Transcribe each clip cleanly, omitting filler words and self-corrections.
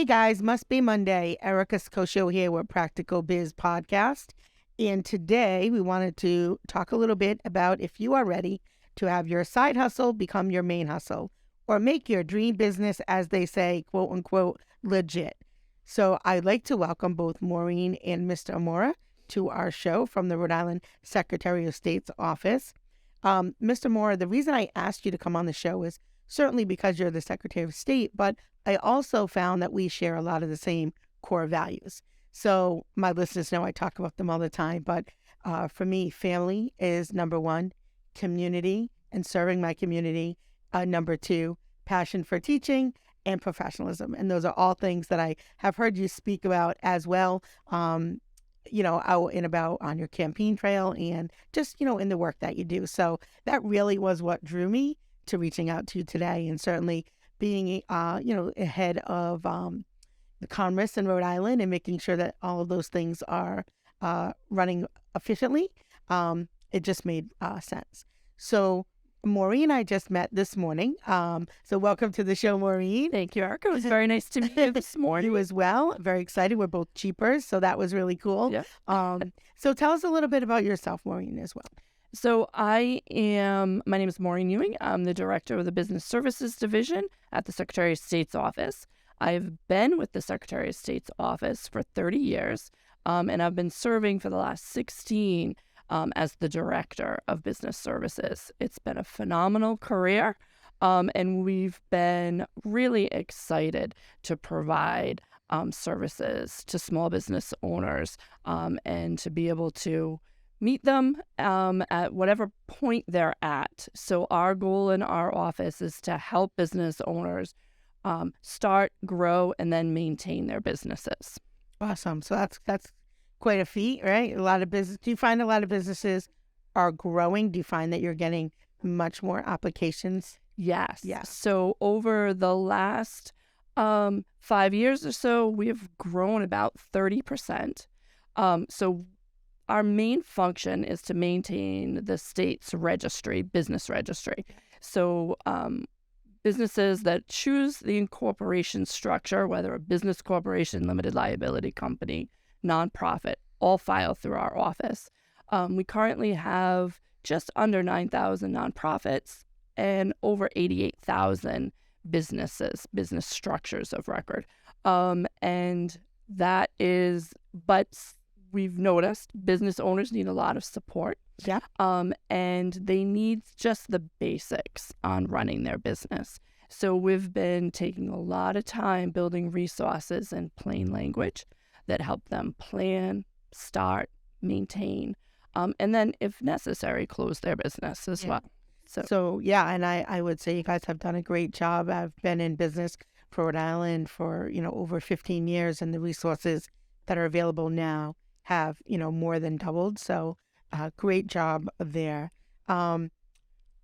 Hey guys, must be Monday. Erica Scosio here with Practical Biz Podcast. And today we wanted to talk a little bit about if you are ready to have your side hustle become your main hustle or make your dream business, as they say, quote unquote, legit. So I'd like to welcome both Maureen and Mr. Amore to our show from the Rhode Island Secretary of State's office. Mr. Amore, the reason I asked you to come on the show is certainly because you're the Secretary of State, but I also found that we share a lot of the same core values. So my listeners know I talk about them all the time, but for me, family is number one, community and serving my community, number two, passion for teaching and professionalism. And those are all things that I have heard you speak about as well, out and about on your campaign trail and just, in the work that you do. So that really was what drew me to reaching out to you today, and certainly being, ahead of the Commerce in Rhode Island and making sure that all of those things are running efficiently. It just made sense. So Maureen and I just met this morning. So welcome to the show, Maureen. Thank you, Erica. It was very nice to meet you this morning. You as well. Very excited. We're both Jeepers, so that was really cool. Yeah. So tell us a little bit about yourself, Maureen, as well. So my name is Maureen Ewig. I'm the director of the Business Services Division at the Secretary of State's office. I've been with the Secretary of State's office for 30 years, and I've been serving for the last 16 as the director of business services. It's been a phenomenal career, and we've been really excited to provide services to small business owners and to be able to meet them at whatever point they're at. So our goal in our office is to help business owners start, grow, and then maintain their businesses. Awesome. So that's quite a feat, right? A lot of business. Do you find a lot of businesses are growing? Do you find that you're getting much more applications? Yes. So over the last 5 years or so, we've grown about 30%. So our main function is to maintain the state's business registry. So businesses that choose the incorporation structure, whether a business corporation, limited liability company, nonprofit, all file through our office. We currently have just under 9,000 nonprofits and over 88,000 business structures of record. And that is, but we've noticed business owners need a lot of support. Yeah. And they need just the basics on running their business. So we've been taking a lot of time building resources in plain language that help them plan, start, maintain, and then, if necessary, close their business as well. So and I would say you guys have done a great job. I've been in business for Rhode Island for, over 15 years, and the resources that are available now have, more than doubled. So great job there. Can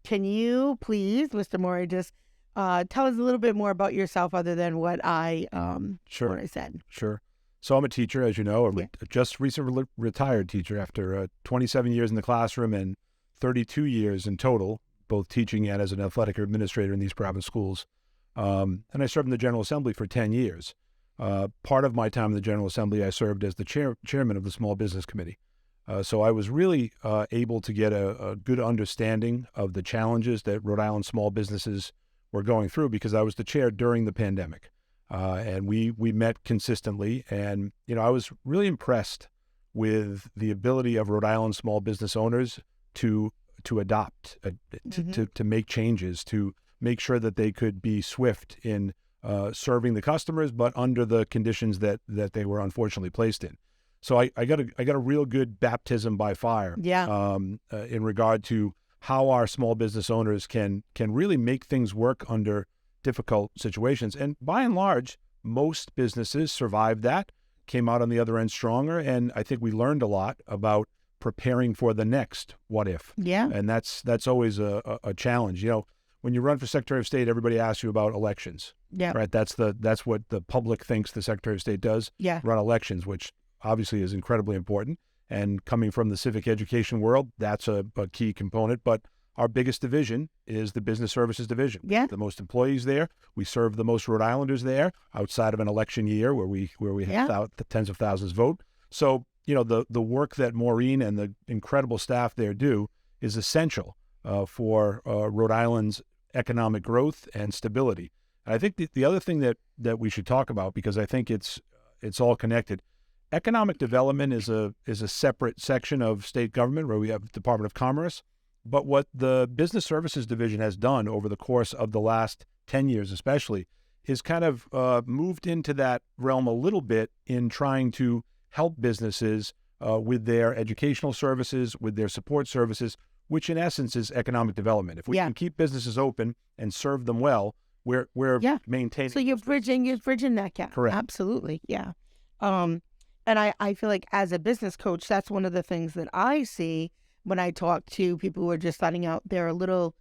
you please, Mr. Amore, just tell us a little bit more about yourself other than what I said? Sure. So I'm a teacher, as you know, just recently retired teacher after 27 years in the classroom and 32 years in total, both teaching and as an athletic administrator in these private schools. And I served in the General Assembly for 10 years. Part of my time in the General Assembly, I served as the chairman of the Small Business Committee. So I was really able to get a good understanding of the challenges that Rhode Island small businesses were going through because I was the chair during the pandemic. And we met consistently. And, I was really impressed with the ability of Rhode Island small business owners to adopt, to make changes, to make sure that they could be swift in serving the customers, but under the conditions that they were unfortunately placed in. So I got a real good baptism by fire. In regard to how our small business owners can really make things work under difficult situations. And by and large, most businesses survived that, came out on the other end stronger. And I think we learned a lot about preparing for the next what if. Yeah. And that's always a challenge. When you run for Secretary of State, everybody asks you about elections. Yeah. Right. That's what the public thinks the Secretary of State does. Yeah. Run elections, which obviously is incredibly important. And coming from the civic education world, that's a key component. But our biggest division is the business services division. Yeah. The most employees there. We serve the most Rhode Islanders there outside of an election year where we have the tens of thousands vote. So, the work that Maureen and the incredible staff there do is essential for Rhode Island's economic growth and stability. And I think the other thing that we should talk about, because I think it's all connected, economic development is a separate section of state government where we have the Department of Commerce. But what the Business Services Division has done over the course of the last 10 years especially is kind of moved into that realm a little bit in trying to help businesses with their educational services, with their support services, which in essence is economic development. If we can keep businesses open and serve them well, we're maintaining. So you're bridging that gap. Correct. Absolutely. Yeah. And I feel like as a business coach, that's one of the things that I see when I talk to people who are just starting out. They're a little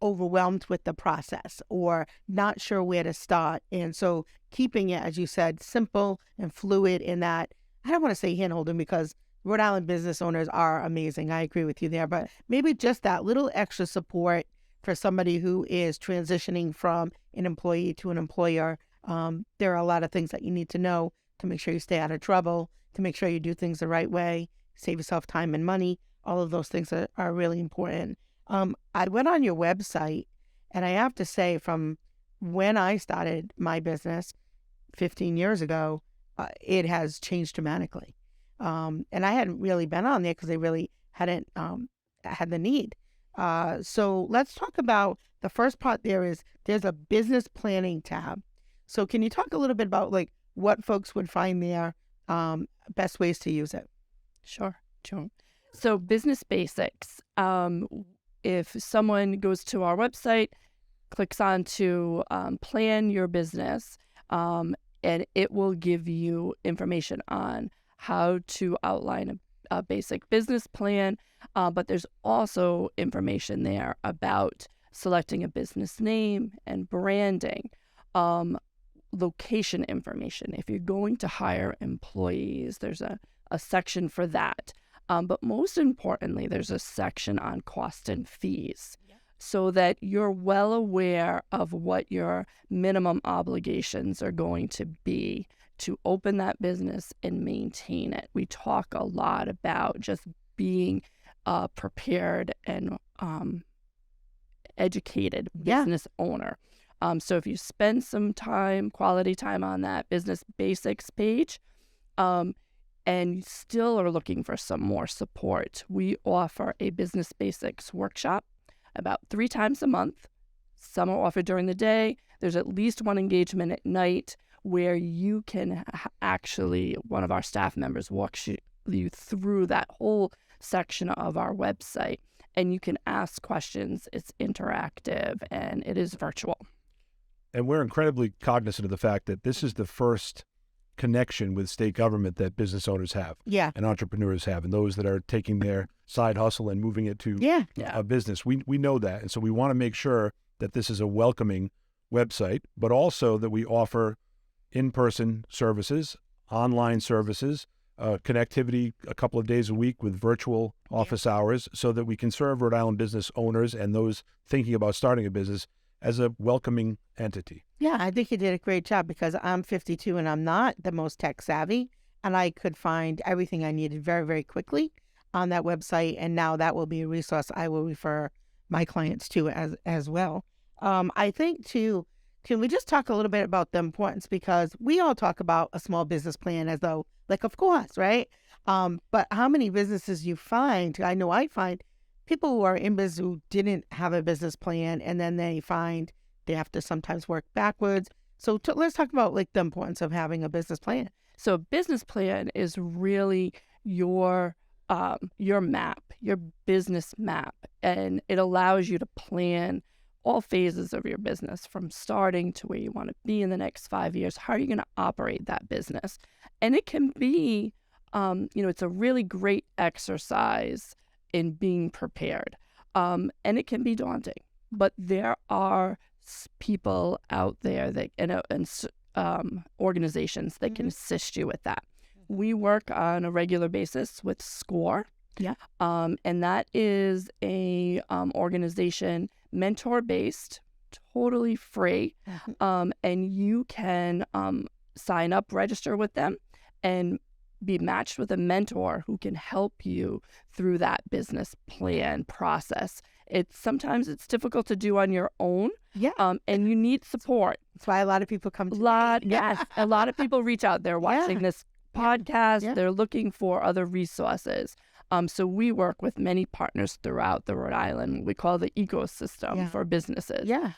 overwhelmed with the process or not sure where to start. And so keeping it, as you said, simple and fluid in that, I don't want to say handholding because Rhode Island business owners are amazing. I agree with you there, but maybe just that little extra support for somebody who is transitioning from an employee to an employer. There are a lot of things that you need to know to make sure you stay out of trouble, to make sure you do things the right way, save yourself time and money. All of those things are really important. I went on your website, and I have to say, from when I started my business 15 years ago, it has changed dramatically. And I hadn't really been on there because they really hadn't had the need. So let's talk about the first part. There's a business planning tab. So can you talk a little bit about like what folks would find there, best ways to use it? Sure. So business basics. If someone goes to our website, clicks on to plan your business, and it will give you information on how to outline a basic business plan. But there's also information there about selecting a business name and branding, location information. If you're going to hire employees, there's a section for that. But most importantly, there's a section on cost and fees so that you're well aware of what your minimum obligations are going to be to open that business and maintain it. We talk a lot about just being prepared and educated business owner. So if you spend some time, quality time on that business basics page, and you still are looking for some more support, we offer a business basics workshop about 3 times a month. Some are offered during the day. There's at least one engagement at night where you can actually, one of our staff members walks you through that whole section of our website, and you can ask questions. It's interactive and it is virtual. And we're incredibly cognizant of the fact that this is the first connection with state government that business owners have and entrepreneurs have, and those that are taking their side hustle and moving it to a business. We know that. And so we want to make sure that this is a welcoming website, but also that we offer in-person services, online services, connectivity a couple of days a week with virtual office hours so that we can serve Rhode Island business owners and those thinking about starting a business as a welcoming entity. Yeah, I think you did a great job because I'm 52 and I'm not the most tech savvy, and I could find everything I needed very, very quickly on that website. And now that will be a resource I will refer my clients to as well. I think too, can we just talk a little bit about the importance, because we all talk about a small business plan as though, like, of course, right? But how many businesses you find, I know I find people who are in business who didn't have a business plan, and then they find they have to sometimes work backwards. So let's talk about like the importance of having a business plan. So a business plan is really your map, your business map, and it allows you to plan all phases of your business from starting to where you want to be in the next 5 years. How are you going to operate that business? And it can be, it's a really great exercise in being prepared. And it can be daunting, but there are people out there that and organizations that can assist you with that. We work on a regular basis with SCORE, Yeah. And that is a organization mentor-based, totally free. And you can sign up, register with them, and be matched with a mentor who can help you through that business plan process. Sometimes it's difficult to do on your own. Yeah. And you need support. That's why a lot of people come to me. Yes. A lot of people reach out. They're watching this podcast. Yeah. They're looking for other resources. So we work with many partners throughout the Rhode Island. We call the ecosystem for businesses. Yeah.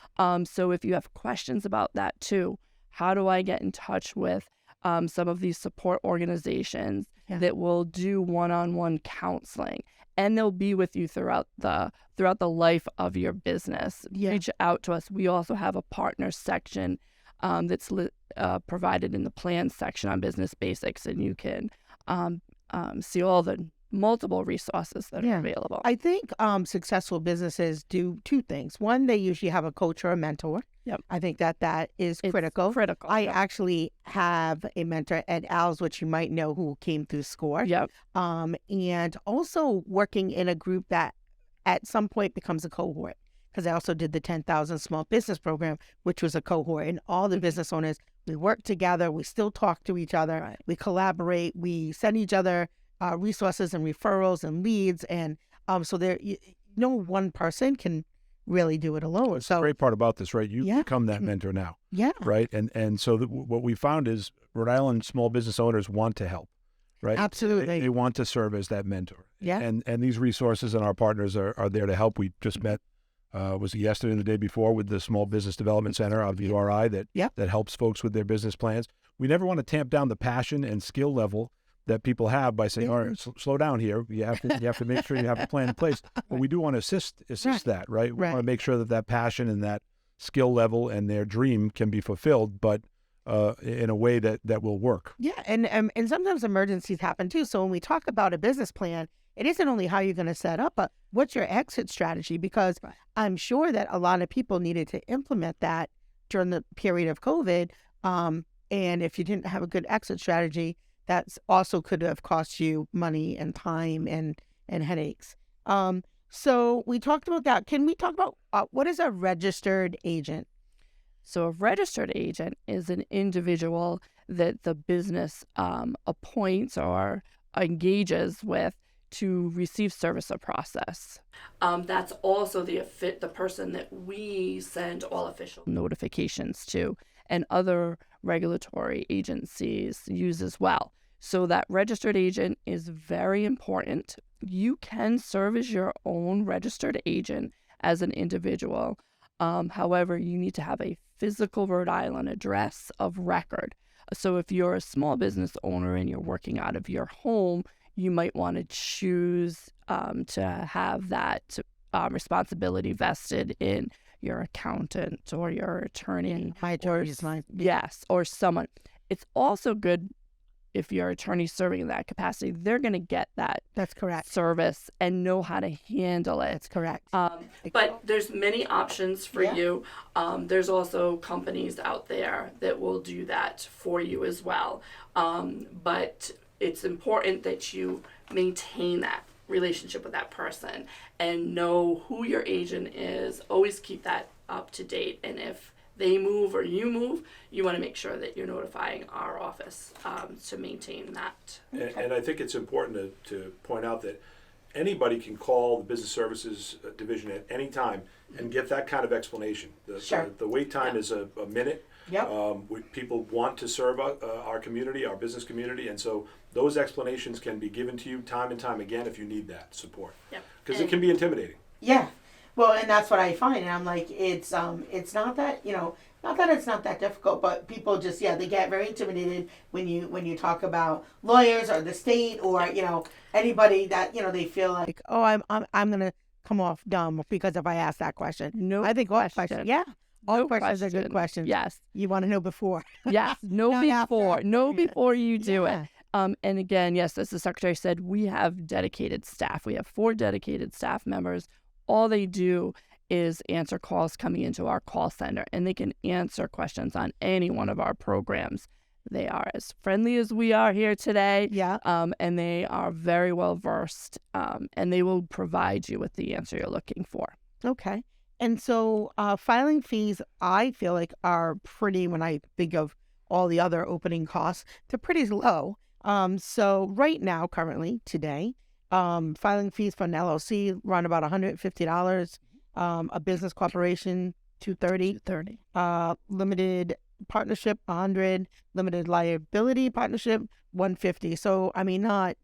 So if you have questions about that too, how do I get in touch with some of these support organizations that will do one-on-one counseling, and they'll be with you throughout the life of your business. Reach out to us. We also have a partner section that's provided in the plan section on Business Basics, and you can see all the multiple resources that are available. I think successful businesses do two things. One, they usually have a coach or a mentor. Yep. I think that is critical. I actually have a mentor at Al's, which you might know, who came through SCORE. Yep. And also working in a group that at some point becomes a cohort, because I also did the 10,000 Small Business Program, which was a cohort. And all the business owners, we work together. We still talk to each other. Right. We collaborate. We send each other resources and referrals and leads. And so there, no one person can really do it alone. So the great part about this, right? You become that mentor now. Yeah. Right. And so what we found is Rhode Island small business owners want to help. Right. Absolutely. They want to serve as that mentor. Yeah. And these resources and our partners are there to help. We just met, was it yesterday and the day before, with the Small Business Development Center of URI that helps folks with their business plans. We never want to tamp down the passion and skill level that people have by saying, all right, slow down here. You have to make sure you have a plan in place. But we do want to assist that, right? We want to make sure that passion and that skill level and their dream can be fulfilled, but in a way that will work. Yeah, and sometimes emergencies happen too. So when we talk about a business plan, it isn't only how you're going to set up, but what's your exit strategy? Because I'm sure that a lot of people needed to implement that during the period of COVID. And if you didn't have a good exit strategy, that's also could have cost you money and time and headaches. So we talked about that. Can we talk about what is a registered agent? So a registered agent is an individual that the business appoints or engages with to receive service or process. That's also the person that we send all official notifications to, and other regulatory agencies use as well. So that registered agent is very important. You can serve as your own registered agent as an individual. However, you need to have a physical Rhode Island address of record. So if you're a small business owner and you're working out of your home, you might want to choose to have that responsibility vested in your accountant or your attorney. My attorney is mine. Yes, or someone. It's also good if your attorney's serving in that capacity. They're going to get that. That's correct. Service and know how to handle it. That's correct. But there's many options for you. There's also companies out there that will do that for you as well. But it's important that you maintain that relationship with that person and know who your agent is. Always keep that up to date. And if they move or you move, you want to make sure that you're notifying our office to maintain that. And I think it's important to point out that anybody can call the Business Services Division at any time and get that kind of explanation. The wait time is a minute. People want to serve our community, our business community, and so those explanations can be given to you time and time again if you need that support. Because it can be intimidating. Yeah. Well, and that's what I find. And I'm like, it's not that, not that it's not that difficult, but people just, they get very intimidated when you talk about lawyers or the state or, anybody that, they feel like, oh, I'm going to come off dumb because if I ask that question. No, I think all questions, all questions are good questions. Yes. You want to know before. Yes. Know before. Know before you do it. And again, yes, as the secretary said, we have dedicated staff. We have 4 dedicated staff members. All they do is answer calls coming into our call center, and they can answer questions on any one of our programs They are as friendly as we are here today. Yeah. And they are very well versed, and they will provide you with the answer you're looking for. Okay. And so filing fees, I feel like are pretty, when I think of all the other opening costs, they're pretty low. So right now, currently, today, filing fees for an LLC run about $150, a business corporation, $230, limited partnership, $100, limited liability partnership, $150. So, I mean, not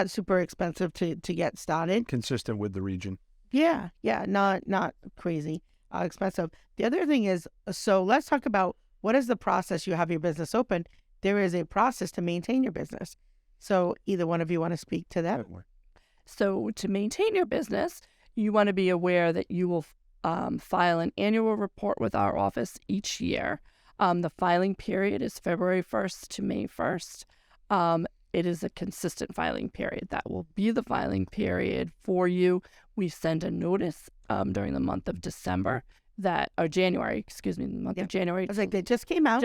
super expensive to get started. Consistent with the region. Yeah, not crazy expensive. The other thing is, so let's talk about what is the process you have your business open. There is a process to maintain your business. So either one of you want to speak to that? So to maintain your business, you want to be aware that you will file an annual report with our office each year. The filing period is February 1st to May 1st. It is a consistent filing period. That will be the filing period for you. We send a notice during the month of December or January, excuse me, the month of January. I was like, they just came out.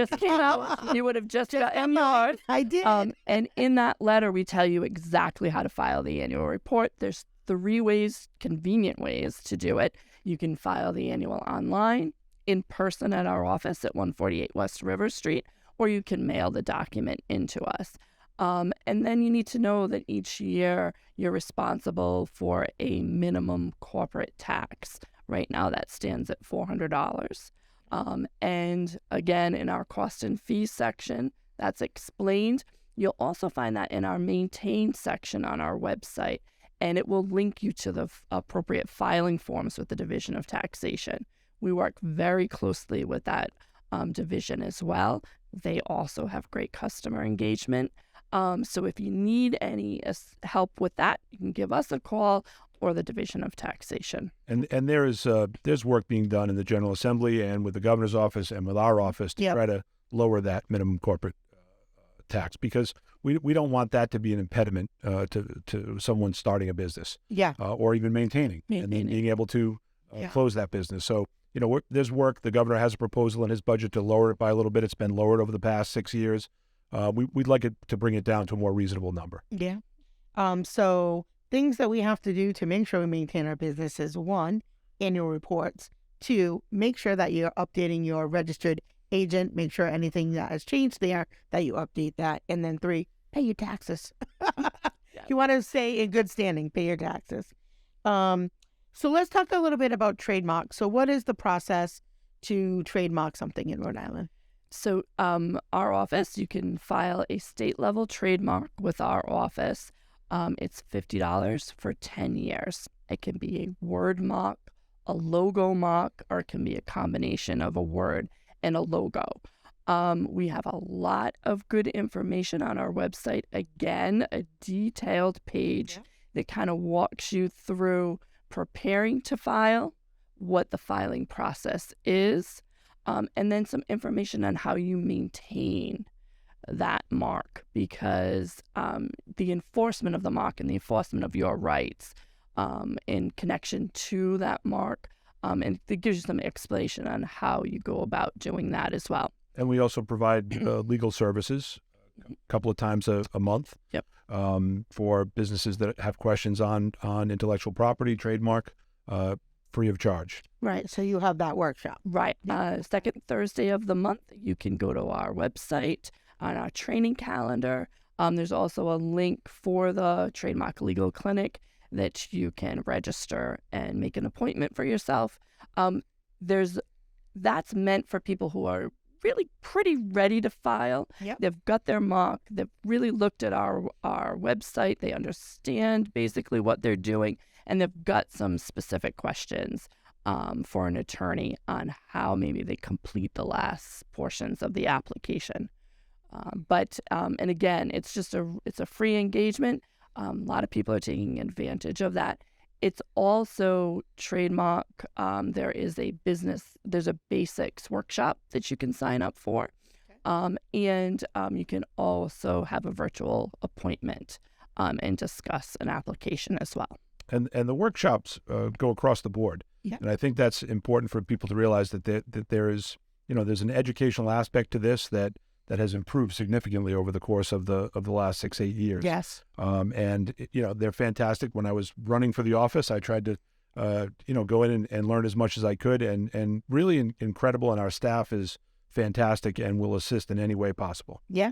You would have just gotten yours. I did. And in that letter, we tell you exactly how to file the annual report. There's 3 convenient ways to do it. You can file the annual online, in person at our office at 148 West River Street, or you can mail the document into us. And then you need to know that each year you're responsible for a minimum corporate tax. Right now that stands at $400. And again, in our cost and fees section, that's explained. You'll also find that in our maintain section on our website, and it will link you to the appropriate filing forms with the Division of Taxation. We work very closely with that division as well. They also have great customer engagement. So if you need any help with that, you can give us a call or the Division of Taxation. And there's work being done in the General Assembly and with the Governor's office and with our office to try to lower that minimum corporate tax, because we don't want that to be an impediment to someone starting a business. Or even maintaining. And then being able to close that business. So, there's work. The governor has a proposal in his budget to lower it by a little bit. It's been lowered over the past 6 years. We'd like it to bring it down to a more reasonable number. Yeah. So things that we have to do to make sure we maintain our business is 1, annual reports. 2, make sure that you're updating your registered agent. Make sure anything that has changed there, that you update that. And then 3, pay your taxes. You want to stay in good standing, pay your taxes. So let's talk a little bit about trademark. So what is the process to trademark something in Rhode Island? So our office, you can file a state-level trademark with our office. It's $50 for 10 years. It can be a word mark, a logo mark, or it can be a combination of a word and a logo. We have a lot of good information on our website. Again, a detailed page that kind of walks you through preparing to file, what the filing process is, and then some information on how you maintain that mark, because the enforcement of the mark and the enforcement of your rights in connection to that mark, and it gives you some explanation on how you go about doing that as well. And we also provide legal services a couple of times a month for businesses that have questions on intellectual property, trademark, free of charge. Right. So you have that workshop. Right. Second Thursday of the month, you can go to our website on our training calendar. There's also a link for the Trademark Legal Clinic that you can register and make an appointment for yourself. That's meant for people who are really pretty ready to file. They've got their mark. They've really looked at our website. They understand basically what they're doing, and they've got some specific questions for an attorney on how maybe they complete the last portions of the application. And again, it's a free engagement. A lot of people are taking advantage of that. It's also trademark. There's a basics workshop that you can sign up for. And you can also have a virtual appointment and discuss an application as well. And the workshops go across the board. And I think that's important for people to realize that there is, there's an educational aspect to this, that that has improved significantly over the course of the last 6-8 years. Yes. And they're fantastic. When I was running for the office, I tried to go in and learn as much as I could, and really incredible. And our staff is fantastic and will assist in any way possible. Yeah.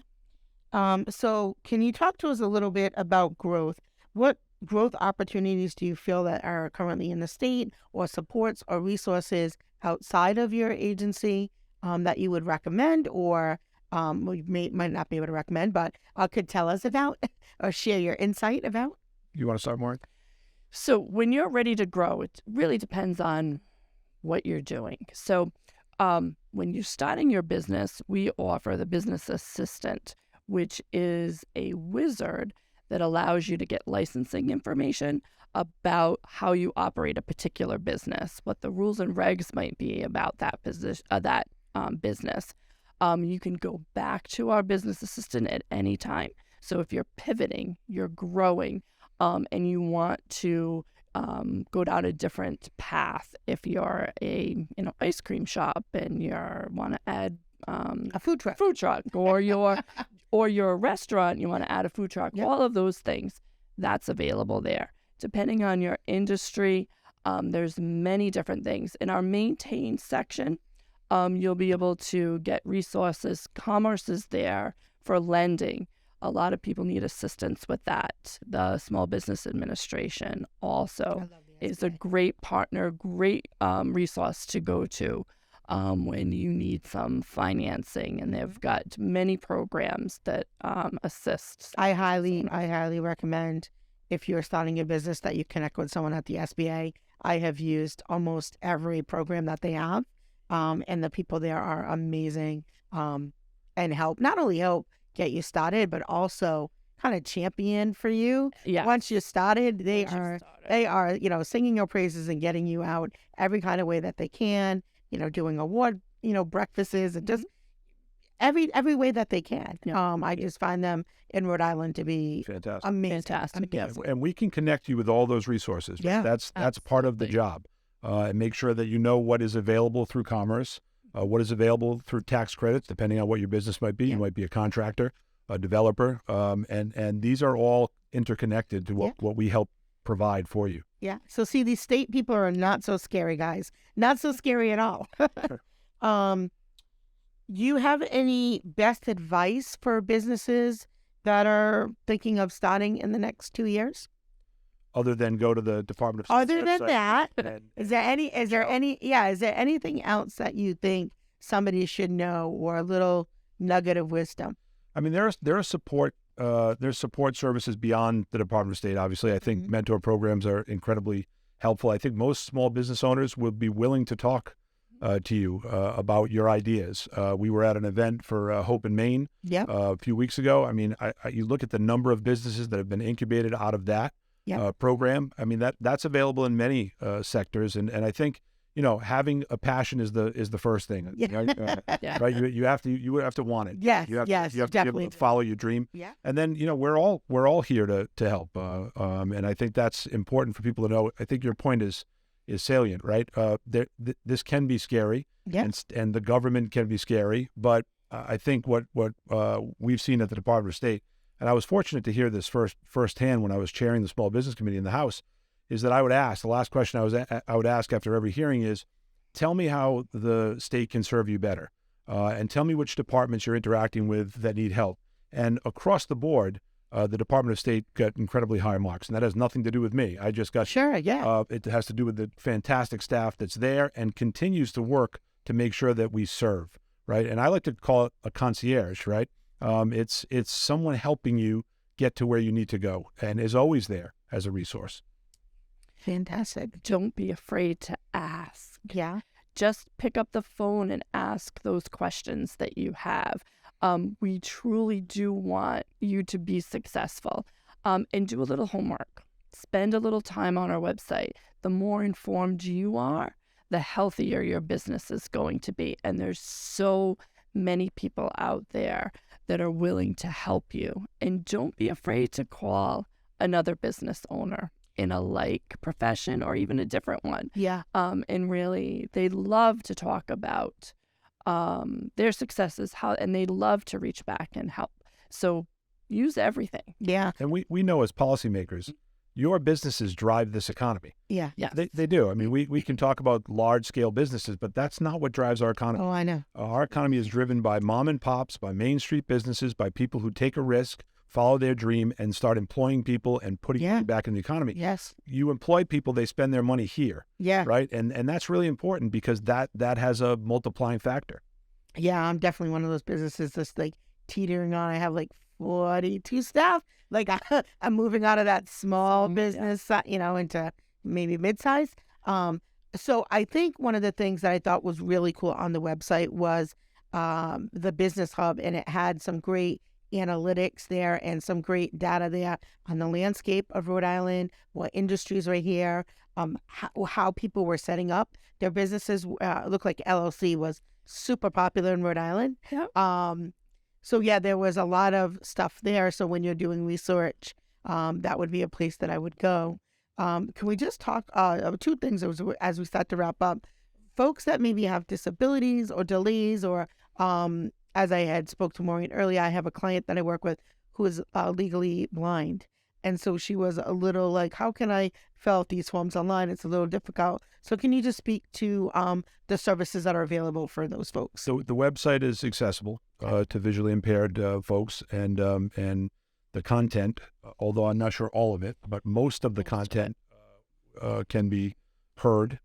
So can you talk to us a little bit about growth? What growth opportunities do you feel that are currently in the state, or supports or resources outside of your agency that you would recommend, or might not be able to recommend, but could tell us about or share your insight about? You want to start, Maureen? So when you're ready to grow, it really depends on what you're doing. So when you're starting your business, we offer the business assistant, which is a wizard that allows you to get licensing information about how you operate a particular business, what the rules and regs might be about that business. You can go back to our business assistant at any time. So if you're pivoting, you're growing, and you want to go down a different path, if you're a ice cream shop and you want to add A food truck. or you're a restaurant, you want to add a food truck, Yep. all of those things, that's available there. Depending on your industry, there's many different things. In our maintain section, you'll be able to get resources. Commerce is there for lending. A lot of people need assistance with that. The Small Business Administration also is a great partner, great resource to go to when you need some financing, and they've got many programs that assist. I highly recommend, if you're starting a business, that you connect with someone at the SBA. I have used almost every program that they have, and the people there are amazing, and not only help get you started, but also kind of champion for you. Yeah. Once you started, they are singing your praises and getting you out every kind of way that they can. Doing award breakfasts, and just every way that they can. Yeah. I just find them in Rhode Island to be Fantastic. amazing. Fantastic. Yes. And we can connect you with all those resources. Yeah, That's part of the absolutely. job. And make sure that you know what is available through commerce, what is available through tax credits, depending on what your business might be. Yeah. You might be a contractor, a developer, and these are all interconnected to what we help provide for you. Yeah. So see, these state people are not so scary, guys. Not so scary at all. You have any best advice for businesses that are thinking of starting in the next 2 years? Other than go to the Department of Other State's than website that, and is there anything else that you think somebody should know, or a little nugget of wisdom? I mean, there are support services beyond the Department of State. Obviously, I think mentor programs are incredibly helpful. I think most small business owners will be willing to talk to you about your ideas. We were at an event for Hope in Maine a few weeks ago. I mean, you look at the number of businesses that have been incubated out of that program. I mean, that's available in many sectors, and I think having a passion is the first thing. Yeah. Right? Right? You have to want it. Yes, You have yes, to be able definitely. to follow your dream. Yeah. And then we're all here to help. And I think that's important for people to know. I think your point is salient, right? This can be scary, Yeah. and the government can be scary. But I think what we've seen at the Department of State, and I was fortunate to hear this firsthand when I was chairing the Small Business Committee in the House, is that I would ask, the last question I would ask after every hearing is, tell me how the state can serve you better, and tell me which departments you're interacting with that need help. And across the board, the Department of State got incredibly high marks, and that has nothing to do with me. I just got Sure, yeah. It has to do with the fantastic staff that's there and continues to work to make sure that we serve, right? And I like to call it a concierge, right? It's someone helping you get to where you need to go, and is always there as a resource. Fantastic. Don't be afraid to ask. Yeah. Just pick up the phone and ask those questions that you have. We truly do want you to be successful, and do a little homework. Spend a little time on our website. The more informed you are, the healthier your business is going to be. And there's so many people out there that are willing to help you. And don't be afraid to call another business owner in a like profession or even a different one. Yeah. And really, they love to talk about their successes, and they love to reach back and help. So use everything. Yeah. And we know as policymakers, your businesses drive this economy. Yeah. Yes. They do. I mean, we can talk about large scale businesses, but that's not what drives our economy. Oh, I know. Our economy is driven by mom and pops, by Main Street businesses, by people who take a risk, follow their dream, and start employing people and putting money back in the economy. Yes. You employ people, they spend their money here. Yeah. Right. And that's really important because that has a multiplying factor. Yeah, I'm definitely one of those businesses that's like teetering on. I have like 42 staff. Like I'm moving out of that small business, into maybe mid-size. So I think one of the things that I thought was really cool on the website was the business hub, and it had some great analytics there and some great data there on the landscape of Rhode Island, what industries are here, how people were setting up their businesses. Looked like LLC was super popular in Rhode Island. Yeah. So yeah, there was a lot of stuff there. So when you're doing research, that would be a place that I would go. Can we just talk two things as we start to wrap up? Folks that maybe have disabilities or delays, or as I had spoke to Maureen earlier, I have a client that I work with who is legally blind. And so she was a little like, how can I fill out these forms online? It's a little difficult. So can you just speak to the services that are available for those folks? So the website is accessible to visually impaired folks, and the content, although I'm not sure all of it, but most of the content can be heard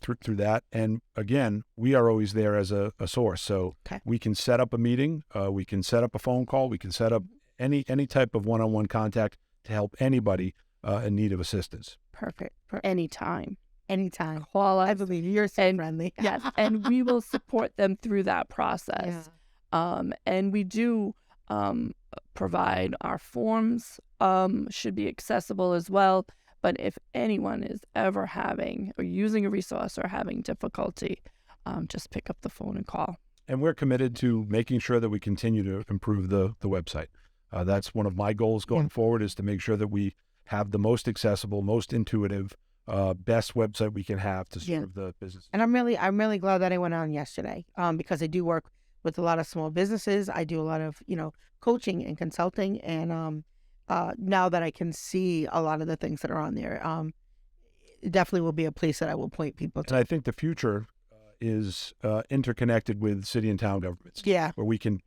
through that. And again, we are always there as a source. So we can set up a meeting, we can set up a phone call, we can set up any type of one-on-one contact to help anybody in need of assistance. Perfect. Anytime. Call us. I believe you're so friendly. Yes, and we will support them through that process. Yeah. And we do provide our forms, should be accessible as well. But if anyone is ever having or using a resource or having difficulty, just pick up the phone and call. And we're committed to making sure that we continue to improve the website. That's one of my goals going forward, is to make sure that we have the most accessible, most intuitive, best website we can have to serve the business. And I'm really glad that I went on yesterday, because I do work with a lot of small businesses. I do a lot of, coaching and consulting. And now that I can see a lot of the things that are on there, it definitely will be a place that I will point people to. And I think the future is interconnected with city and town governments. Yeah. Where we can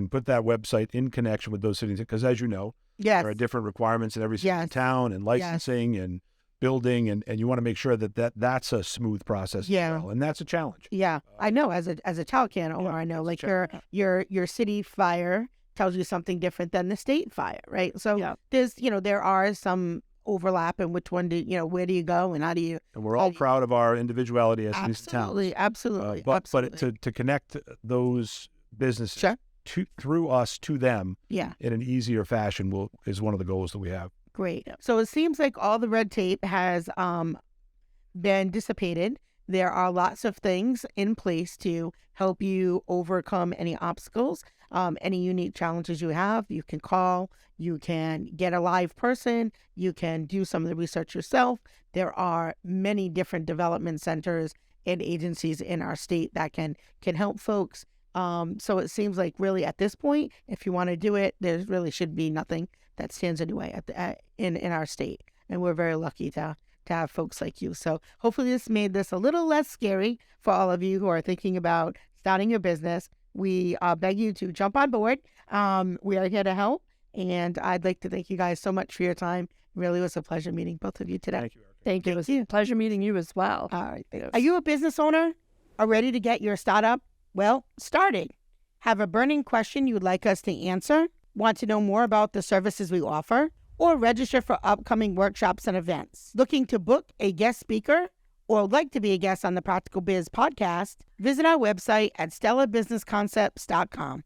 put that website in connection with those cities, because as you know, there are different requirements in every city and town, and licensing and building, and you want to make sure that's a smooth process as well. And that's a challenge. Yeah. I know as a child can owner, I know like your city fire tells you something different than the state fire, right? So there's, there are some overlap in which one where do you go and how do you. And we're all proud of our individuality as cities and towns. Absolutely. But to connect those businesses through us to them in an easier fashion is one of the goals that we have. Great. So it seems like all the red tape has been dissipated. There are lots of things in place to help you overcome any obstacles, any unique challenges you have. You can call, you can get a live person, you can do some of the research yourself. There are many different development centers and agencies in our state that can help folks. So it seems like really at this point, if you want to do it, there really should be nothing that stands in the way in our state. And we're very lucky to have folks like you. So hopefully this made this a little less scary for all of you who are thinking about starting your business. We beg you to jump on board. We are here to help. And I'd like to thank you guys so much for your time. It really was a pleasure meeting both of you today. Thank you, Erica. Thank you. It was a pleasure meeting you as well. All right. Are you a business owner? Are ready to get your startup? Well, started. Have a burning question you would like us to answer? Want to know more about the services we offer? Or register for upcoming workshops and events? Looking to book a guest speaker? Or would like to be a guest on the Practical Biz podcast? Visit our website at stellabusinessconcepts.com.